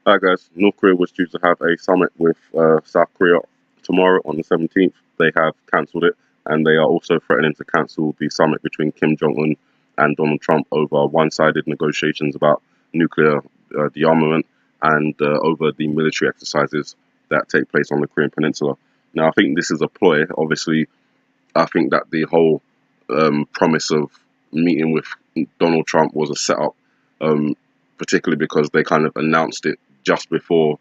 Hi guys, North Korea was due to have a summit with South Korea tomorrow on the 17th. They have cancelled it, and they are also threatening to cancel the summit between Kim Jong-un and Donald Trump over one-sided negotiations about nuclear dearmament and over the military exercises that take place on the Korean Peninsula. Now, I think this is a ploy. Obviously, I think that the whole promise of meeting with Donald Trump was a setup, particularly because they kind of announced it just before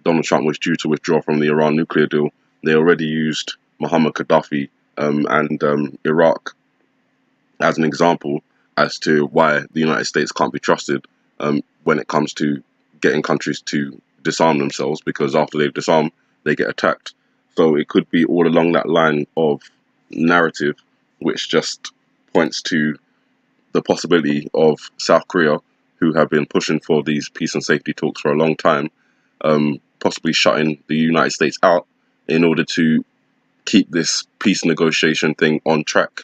Donald Trump was due to withdraw from the Iran nuclear deal. They already used Muhammad Gaddafi and Iraq as an example as to why the United States can't be trusted when it comes to getting countries to disarm themselves, because after they've disarmed, they get attacked. So it could be all along that line of narrative, which just points to the possibility of South Korea, who have been pushing for these peace and safety talks for a long time, possibly shutting the United States out in order to keep this peace negotiation thing on track.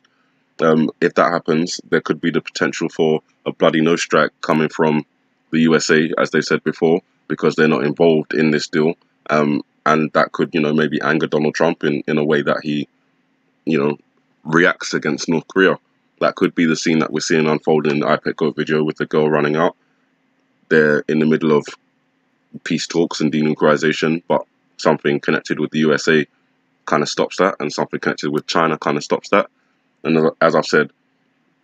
If that happens, there could be the potential for a bloody no strike coming from the USA, as they said before, because they're not involved in this deal. And that could, maybe anger Donald Trump in a way that he, reacts against North Korea. That could be the scene that we're seeing unfold in the iPad Go video with the girl running out. They're in the middle of peace talks and denuclearization, but something connected with the USA kind of stops that, and something connected with China kind of stops that. And as I've said,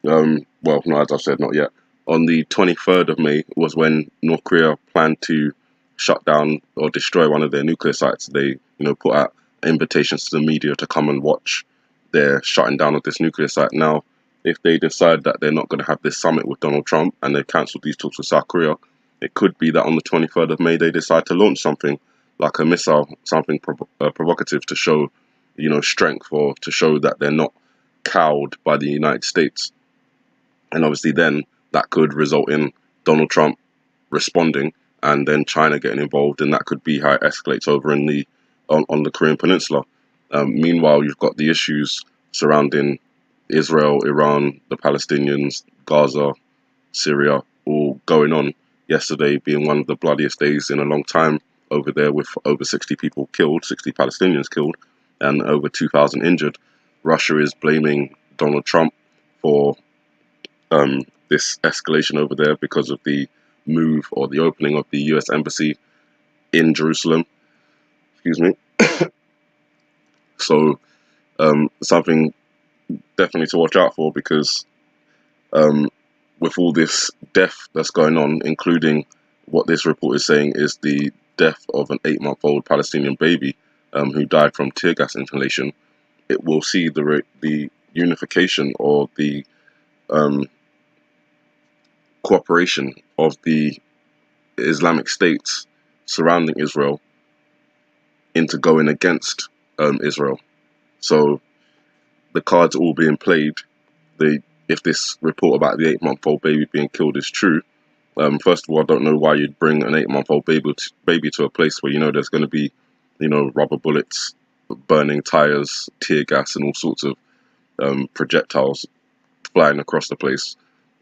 well, no, as I've said, not yet. On the 23rd of May was when North Korea planned to shut down or destroy one of their nuclear sites. They, put out invitations to the media to come and watch their shutting down of this nuclear site. Now, if they decide that they're not going to have this summit with Donald Trump and they've cancelled these talks with South Korea, it could be that on the 23rd of May they decide to launch something like a missile, something provocative to show, strength, or to show that they're not cowed by the United States. And obviously then that could result in Donald Trump responding and then China getting involved, and that could be how it escalates over in on the Korean Peninsula. Meanwhile, you've got the issues surrounding Israel, Iran, the Palestinians, Gaza, Syria, all going on. Yesterday being one of the bloodiest days in a long time over there, with over 60 people killed, 60 Palestinians killed, and over 2,000 injured. Russia is blaming Donald Trump for this escalation over there because of the move or the opening of the US embassy in Jerusalem. Excuse me. So something definitely to watch out for, because with all this death that's going on, including what this report is saying is the death of an 8-month-old Palestinian baby who died from tear gas inhalation, it will see the unification or the cooperation of the Islamic states surrounding Israel into going against Israel. So the cards all being played. If this report about the 8-month-old baby being killed is true, first of all, I don't know why you'd bring an 8-month-old baby to a place where there's going to be, rubber bullets, burning tires, tear gas, and all sorts of projectiles flying across the place.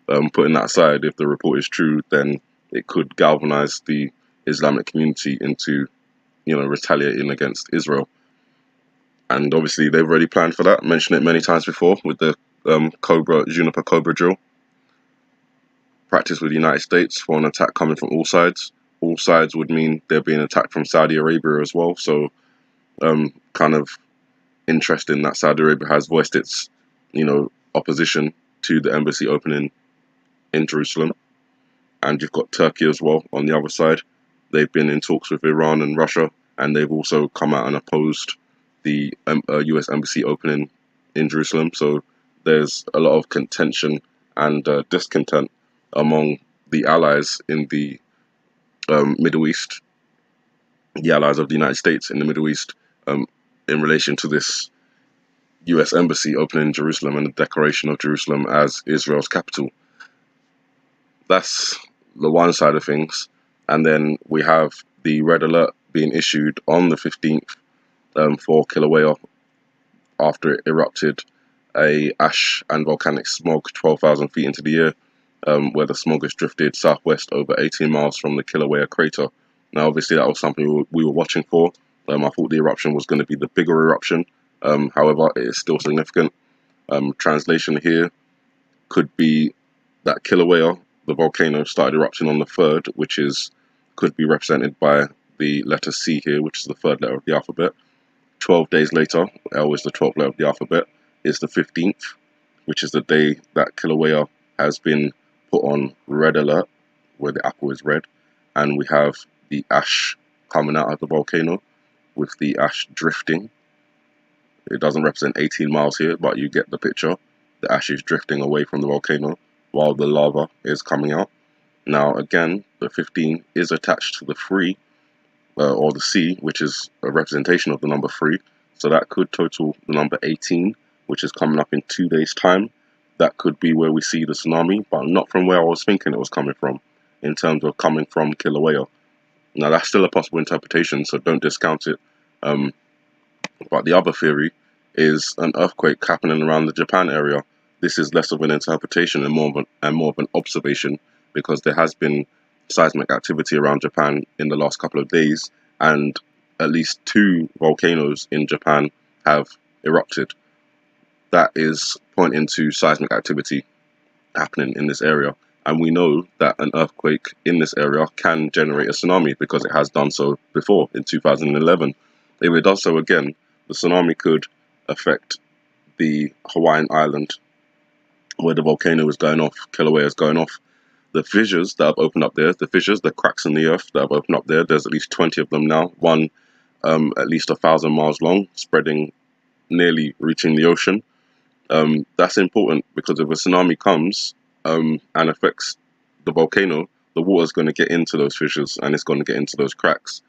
Putting that aside, if the report is true, then it could galvanize the Islamic community into, retaliating against Israel. And obviously, they've already planned for that. Mentioned it many times before with the Juniper Cobra drill. Practice with the United States for an attack coming from all sides. All sides would mean they're being attacked from Saudi Arabia as well. So, kind of interesting that Saudi Arabia has voiced its, opposition to the embassy opening in Jerusalem. And you've got Turkey as well on the other side. They've been in talks with Iran and Russia, and they've also come out and opposed the US embassy opening in Jerusalem. So there's a lot of contention and discontent among the allies in the Middle East, the allies of the United States in the Middle East, in relation to this US embassy opening in Jerusalem and the declaration of Jerusalem as Israel's capital. That's the one side of things. And then we have the red alert being issued on the 15th for Kilauea after it erupted a ash and volcanic smog 12,000 feet into the air, where the smog has drifted southwest over 18 miles from the Kilauea crater Now, obviously, that was something we were watching for. I thought the eruption was going to be the bigger eruption. However, it is still significant. Translation here could be that Kilauea, the volcano, started erupting on the 3rd, which could be represented by the letter C here, which is the 3rd letter of the alphabet. 12 days later, L is the 12th letter of the alphabet, is the 15th, which is the day that Kilauea has been put on red alert, where the apple is red, and we have the ash coming out of the volcano with the ash drifting. It doesn't represent 18 miles here, but you get the picture. The ash is drifting away from the volcano while the lava is coming out. Now, again, the 15 is attached to the 3, or the C, which is a representation of the number 3. So that could total the number 18, which is coming up in 2 days' time. That could be where we see the tsunami, but not from where I was thinking it was coming from, in terms of coming from Kilauea. Now, that's still a possible interpretation, so don't discount it. But the other theory is an earthquake happening around the Japan area. This is less of an interpretation and more of an observation, because there has been seismic activity around Japan in the last couple of days, and at least 2 volcanoes in Japan have erupted. That is pointing to seismic activity happening in this area. And we know that an earthquake in this area can generate a tsunami, because it has done so before in 2011. If it does so again, the tsunami could affect the Hawaiian island where the volcano is going off, Kilauea is going off. The fissures that have opened up there, the cracks in the earth that have opened up there, there's at least 20 of them now, one at least 1,000 miles long, spreading, nearly reaching the ocean. That's important, because if a tsunami comes and affects the volcano, the water is going to get into those fissures and it's going to get into those cracks.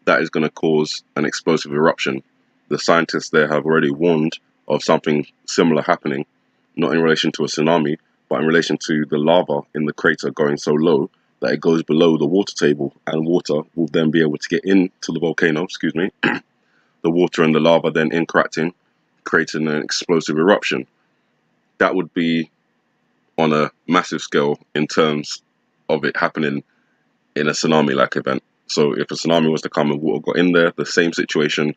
That is going to cause an explosive eruption. The scientists there have already warned of something similar happening, not in relation to a tsunami, but in relation to the lava in the crater going so low that it goes below the water table, and water will then be able to get into the volcano, the water and the lava then interacting, creating an explosive eruption. That would be on a massive scale in terms of it happening in a tsunami-like event. So if a tsunami was to come and water got in there, the same situation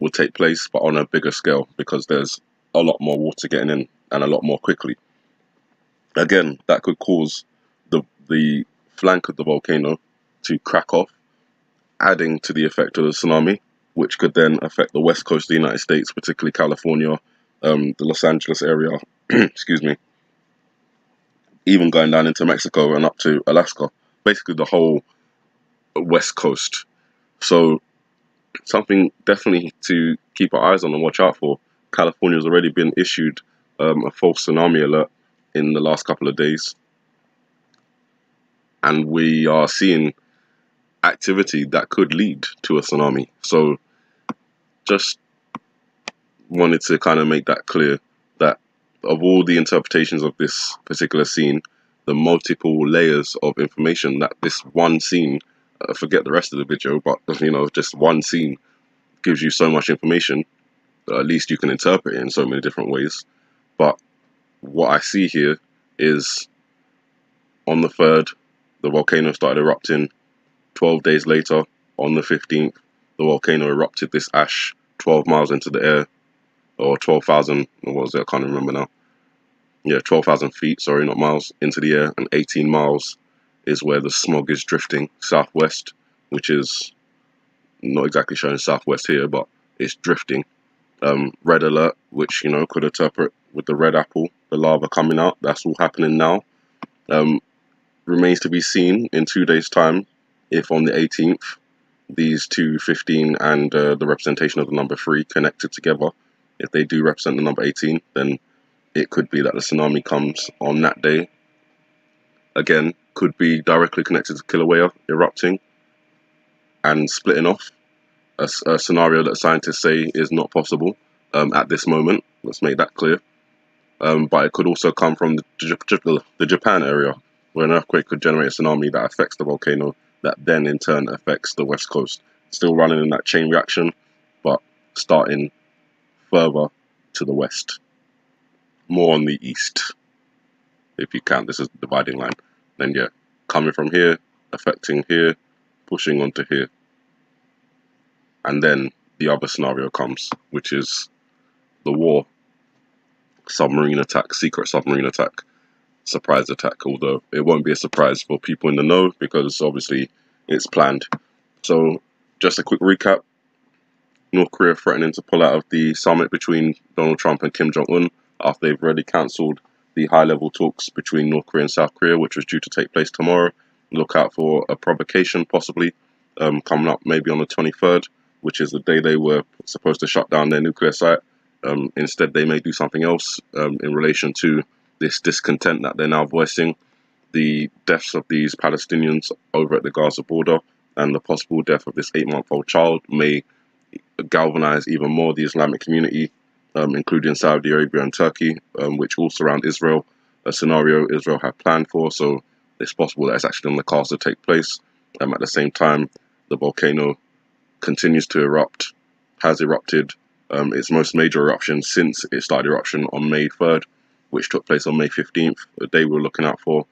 would take place, but on a bigger scale, because there's a lot more water getting in and a lot more quickly. Again, that could cause the flank of the volcano to crack off, adding to the effect of the tsunami, which could then affect the west coast of the United States, particularly California, the Los Angeles area, excuse me, even going down into Mexico and up to Alaska, basically the whole west coast. So something definitely to keep our eyes on and watch out for. California has already been issued a false tsunami alert in the last couple of days, and we are seeing activity that could lead to a tsunami. So just wanted to kind of make that clear, that of all the interpretations of this particular scene, the multiple layers of information that this one scene, forget the rest of the video, but just one scene gives you so much information, at least you can interpret it in so many different ways. But what I see here is, on the 3rd, the volcano started erupting. 12 days later, on the 15th, the volcano erupted this ash 12 miles into the air, or 12,000, what was it, I can't remember now. Yeah, 12,000 feet, sorry, not miles, into the air, and 18 miles is where the smog is drifting southwest, which is not exactly showing southwest here, but it's drifting. Red alert, which, could interpret with the red apple, the lava coming out, that's all happening now. Remains to be seen in 2 days' time if on the 18th, these two, 15 and the representation of the number 3 connected together. If they do represent the number 18, then it could be that the tsunami comes on that day. Again, could be directly connected to Kilauea erupting and splitting off. A scenario that scientists say is not possible at this moment. Let's make that clear. But it could also come from the Japan area, where an earthquake could generate a tsunami that affects the volcano, that then in turn affects the west coast. Still running in that chain reaction, but starting further to the west. More on the east, if you count this as the dividing line. Then yeah, coming from here, affecting here, pushing onto here. And then the other scenario comes, which is the war, submarine attack, secret submarine attack, surprise attack, although it won't be a surprise for people in the know because obviously it's planned. So just a quick recap. North Korea threatening to pull out of the summit between Donald Trump and Kim Jong-un after they've already cancelled the high-level talks between North Korea and South Korea, which was due to take place tomorrow. Look out for a provocation possibly coming up maybe on the 23rd, which is the day they were supposed to shut down their nuclear site. Instead, they may do something else in relation to this discontent that they're now voicing, the deaths of these Palestinians over at the Gaza border, and the possible death of this 8-month-old child may galvanize even more the Islamic community, including Saudi Arabia and Turkey, which all surround Israel, a scenario Israel had planned for. So it's possible that it's actually on the cards to take place. At the same time, the volcano continues to erupt, has erupted its most major eruption since it started eruption on May 3rd, which took place on May 15th, a day we're looking out for.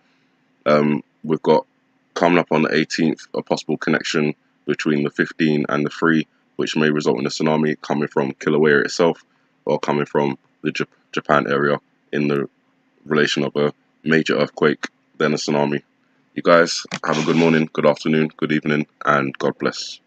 We've got coming up on the 18th a possible connection between the 15 and the 3, which may result in a tsunami coming from Kilauea itself or coming from the Japan area in the relation of a major earthquake, then a tsunami. You guys have a good morning, good afternoon, good evening, and God bless.